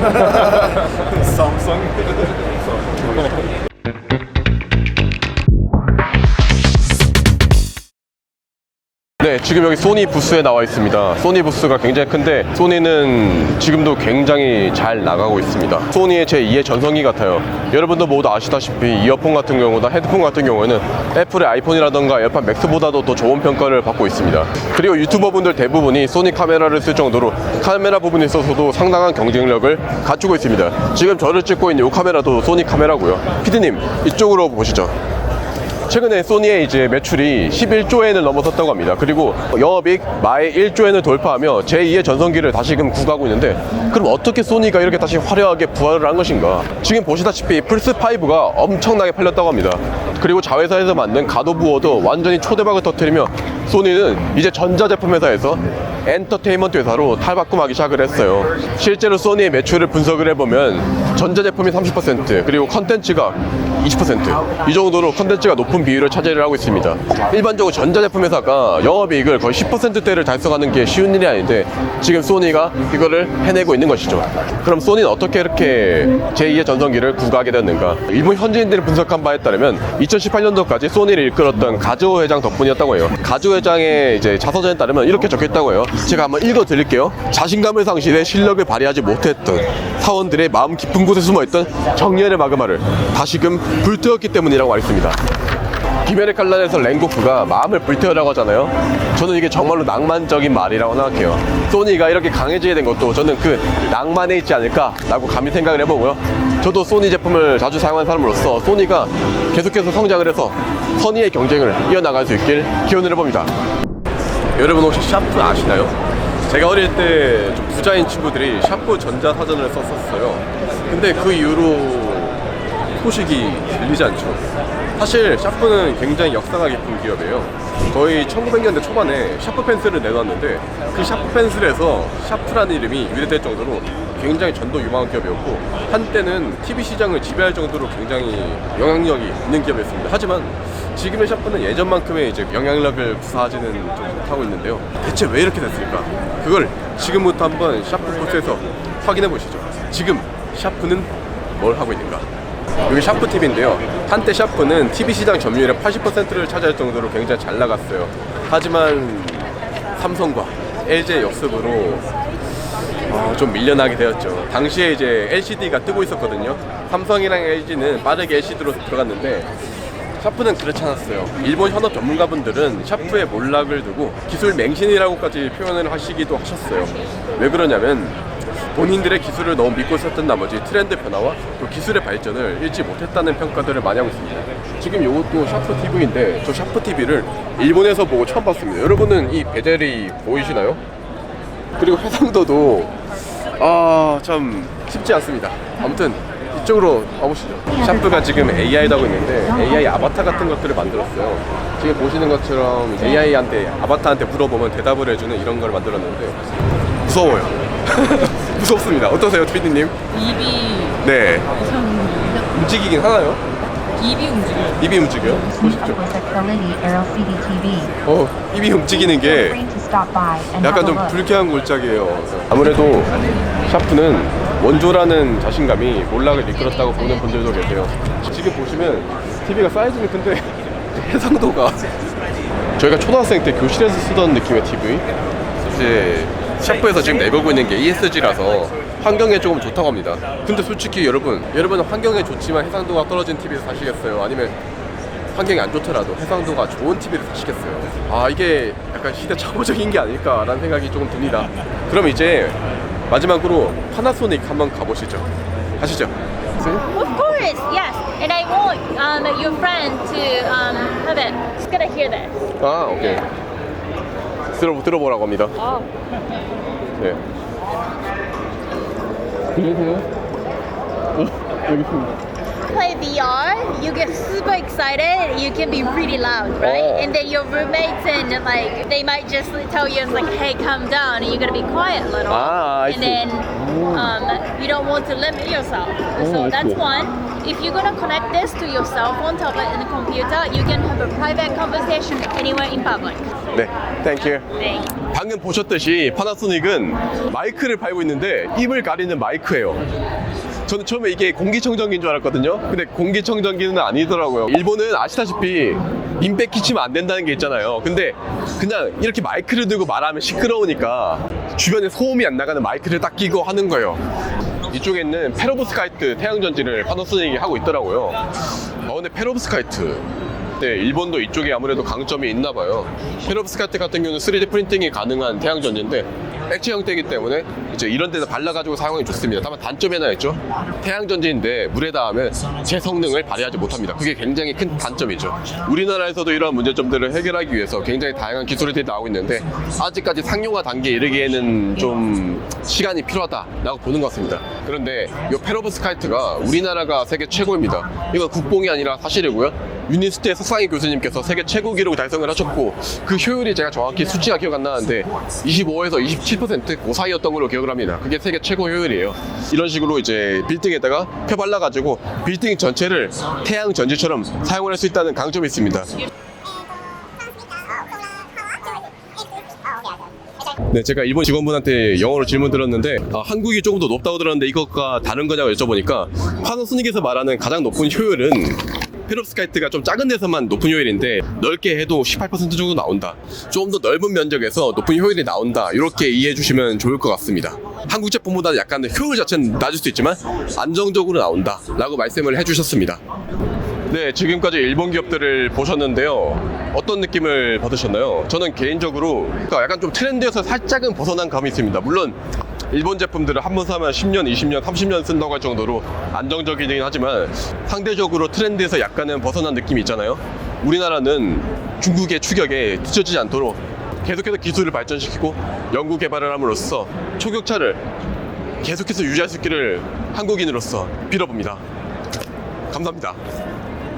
Samsung. 네, 지금 여기 소니 부스에 나와 있습니다. 소니 부스가 굉장히 큰데 소니는 지금도 굉장히 잘 나가고 있습니다. 소니의 제2의 전성기 같아요. 여러분도 모두 아시다시피 이어폰 같은 경우나 헤드폰 같은 경우에는 애플의 아이폰이라던가 에어팟 맥스보다도 더 좋은 평가를 받고 있습니다. 그리고 유튜버분들 대부분이 소니 카메라를 쓸 정도로 카메라 부분에 있어서도 상당한 경쟁력을 갖추고 있습니다. 지금 저를 찍고 있는 이 카메라도 소니 카메라고요. 피디님, 이쪽으로 보시죠. 최근에 소니의 이제 매출이 11조엔을 넘어섰다고 합니다. 그리고 영업이익 마의 1조엔을 돌파하며 제2의 전성기를 다시금 구가하고 있는데, 그럼 어떻게 소니가 이렇게 다시 화려하게 부활을 한 것인가? 지금 보시다시피 플스5가 엄청나게 팔렸다고 합니다. 그리고 자회사에서 만든 갓 오브 워도 완전히 초대박을 터뜨리며 소니는 이제 전자제품 회사에서 엔터테인먼트 회사로 탈바꿈하기 시작을 했어요. 실제로 소니의 매출을 분석을 해보면 전자제품이 30%, 그리고 컨텐츠가 20%, 이 정도로 컨텐츠가 높은 비율을 차지를 하고 있습니다. 일반적으로 전자제품 회사가 영업이익을 거의 10%대를 달성하는 게 쉬운 일이 아닌데 지금 소니가 이거를 해내고 있는 것이죠. 그럼 소니는 어떻게 이렇게 제2의 전성기를 구가하게 됐는가? 일본 현지인들이 분석한 바에 따르면 2018년도까지 소니를 이끌었던 가즈오 회장 덕분이었다고 해요. 가즈오 회장의 이제 자서전에 따르면 이렇게 적혀있다고 해요. 제가 한번 읽어드릴게요. 자신감을 상실해 실력을 발휘하지 못했던 사원들의 마음 깊은 곳에 숨어있던 정열의 마그마를 다시금 불태웠기 때문이라고 말했습니다. 김연의 칼날에서 랭고쿠가 마음을 불태우라고 하잖아요. 저는 이게 정말로 낭만적인 말이라고 생각해요. 소니가 이렇게 강해지게 된 것도 저는 그 낭만에 있지 않을까라고 감히 생각을 해보고요. 저도 소니 제품을 자주 사용하는 사람으로서 소니가 계속해서 성장을 해서 선의의 경쟁을 이어나갈 수 있길 기원을 해봅니다. 여러분 혹시 샤프 아시나요? 제가 어릴 때 좀 부자인 친구들이 샤프 전자사전을 썼었어요. 근데 그 이후로 소식이 들리지 않죠. 사실 샤프는 굉장히 역사가 깊은 기업이에요. 거의 1900년대 초반에 샤프 펜슬을 내놨는데 그 샤프 펜슬에서 샤프라는 이름이 유래될 정도로 굉장히 전도 유망한 기업이었고, 한때는 TV 시장을 지배할 정도로 굉장히 영향력이 있는 기업이었습니다. 하지만 지금의 샤프는 예전만큼의 이제 영향력을 구사하지는 좀 못하고 있는데요. 대체 왜 이렇게 됐을까? 그걸 지금부터 한번 샤프 코스에서 확인해 보시죠. 지금 샤프는 뭘 하고 있는가? 여기 샤프 TV인데요. 한때 샤프는 TV 시장 점유율의 80%를 차지할 정도로 굉장히 잘 나갔어요. 하지만 삼성과 LG의 역습으로 좀 밀려나게 되었죠. 당시에 이제 LCD가 뜨고 있었거든요. 삼성이랑 LG는 빠르게 LCD로 들어갔는데 샤프는 그렇지 않았어요. 일본 현업 전문가분들은 샤프에 몰락을 두고 기술 맹신이라고까지 표현을 하시기도 하셨어요. 왜 그러냐면 본인들의 기술을 너무 믿고 있었던 나머지 트렌드 변화와 또 기술의 발전을 잃지 못했다는 평가들을 많이 하고 있습니다. 지금 이것도 샤프 TV인데 저 샤프 TV를 일본에서 보고 처음 봤습니다. 여러분은 이 베젤이 보이시나요? 그리고 해상도도 참 쉽지 않습니다. 아무튼 이쪽으로 와보시죠. 샤프가 지금 AI도 하고 있는데 AI 아바타 같은 것들을 만들었어요. 지금 보시는 것처럼 AI한테 아바타한테 물어보면 대답을 해주는 이런 걸 만들었는데 무서워요. 무섭습니다. 어떠세요, 피디님? 입이 네. 움직이긴 하나요? 입이 움직여요. 입이 움직여요? 보십시오. 입이 움직이는 게 약간 좀 불쾌한 골짜기예요. 아무래도 샤프는 원조라는 자신감이 몰락을 이끌었다고 보는 분들도 계세요. 지금 보시면 TV가 사이즈는 큰데 해상도가 저희가 초등학생 때 교실에서 쓰던 느낌의 TV. 이제 샤프에서 지금 내걸고 있는 게 ESG라서 환경에 조금 좋다고 합니다. 근데 솔직히 여러분은 환경에 좋지만 해상도가 떨어진 TV를 사시겠어요? 아니면 환경이 안 좋더라도 해상도가 좋은 TV를 사시겠어요? 이게 약간 시대착오적인 게 아닐까라는 생각이 조금 듭니다. 그럼 이제 마지막으로 파나소닉 한번 가보시죠. 가시죠. Of course, yes. And I want your friend to have it. He's gonna hear this. 오케이. 들어보라고 합니다. 네. 들리세요? 여기 있습니다. Play VR, you get super excited. You can be really loud, right? And then your roommates and like they might just tell you like, "Hey, calm down," and you're gonna be quiet a little. I and see. then you don't want to limit yourself. So I that's see. one. If you're gonna connect this to your cell phone, tablet, and computer, you can have a private conversation anywhere in public. 네, thank you. 네. 방금 보셨듯이 파나소닉은 마이크를 팔고 있는데 입을 가리는 마이크예요. 저는 처음에 이게 공기청정기인 줄 알았거든요. 근데 공기청정기는 아니더라고요. 일본은 아시다시피 민폐 끼치면 안 된다는 게 있잖아요. 근데 그냥 이렇게 마이크를 들고 말하면 시끄러우니까 주변에 소음이 안 나가는 마이크를 딱 끼고 하는 거예요. 이쪽에 있는 페로브스카이트 태양전지를 파나소닉이 하고 있더라고요. 근데 페로브스카이트, 네, 일본도 이쪽에 아무래도 강점이 있나 봐요. 페로브스카이트 같은 경우는 3D 프린팅이 가능한 태양전지인데 액체 형태이기 때문에 이제 이런 데서 발라가지고 사용이 좋습니다. 다만 단점이 하나 있죠. 태양전지인데 물에 닿으면 제 성능을 발휘하지 못합니다. 그게 굉장히 큰 단점이죠. 우리나라에서도 이런 문제점들을 해결하기 위해서 굉장히 다양한 기술들이 나오고 있는데 아직까지 상용화 단계에 이르기에는 좀 시간이 필요하다라고 보는 것 같습니다. 그런데 이 페로브스카이트가 우리나라가 세계 최고입니다. 이건 국뽕이 아니라 사실이고요. 유니스트의 석상희 교수님께서 세계 최고 기록을 달성을 하셨고 그 효율이 제가 정확히 수치가 기억 안 나는데 25에서 27% 그 사이였던 걸로 기억을 합니다. 그게 세계 최고 효율이에요. 이런 식으로 이제 빌딩에다가 펴발라가지고 빌딩 전체를 태양 전지처럼 사용을 할 수 있다는 강점이 있습니다. 네, 제가 일본 직원분한테 영어로 질문 드렸는데 한국이 조금 더 높다고 들었는데 이것과 다른 거냐고 여쭤보니까 파나소닉에서 말하는 가장 높은 효율은 페롭스카이트가 좀 작은 데서만 높은 효율인데 넓게 해도 18% 정도 나온다. 좀 더 넓은 면적에서 높은 효율이 나온다. 이렇게 이해해 주시면 좋을 것 같습니다. 한국 제품보다 약간 효율 자체는 낮을 수 있지만 안정적으로 나온다 라고 말씀을 해주셨습니다. 네, 지금까지 일본 기업들을 보셨는데요. 어떤 느낌을 받으셨나요? 저는 개인적으로 약간 좀 트렌드에서 살짝은 벗어난 감이 있습니다. 물론 일본 제품들을 한 번 사면 10년, 20년, 30년 쓴다고 할 정도로 안정적이긴 하지만 상대적으로 트렌드에서 약간은 벗어난 느낌이 있잖아요. 우리나라는 중국의 추격에 뒤처지지 않도록 계속해서 기술을 발전시키고 연구 개발을 함으로써 초격차를 계속해서 유지할 수 있기를 한국인으로서 빌어봅니다. 감사합니다.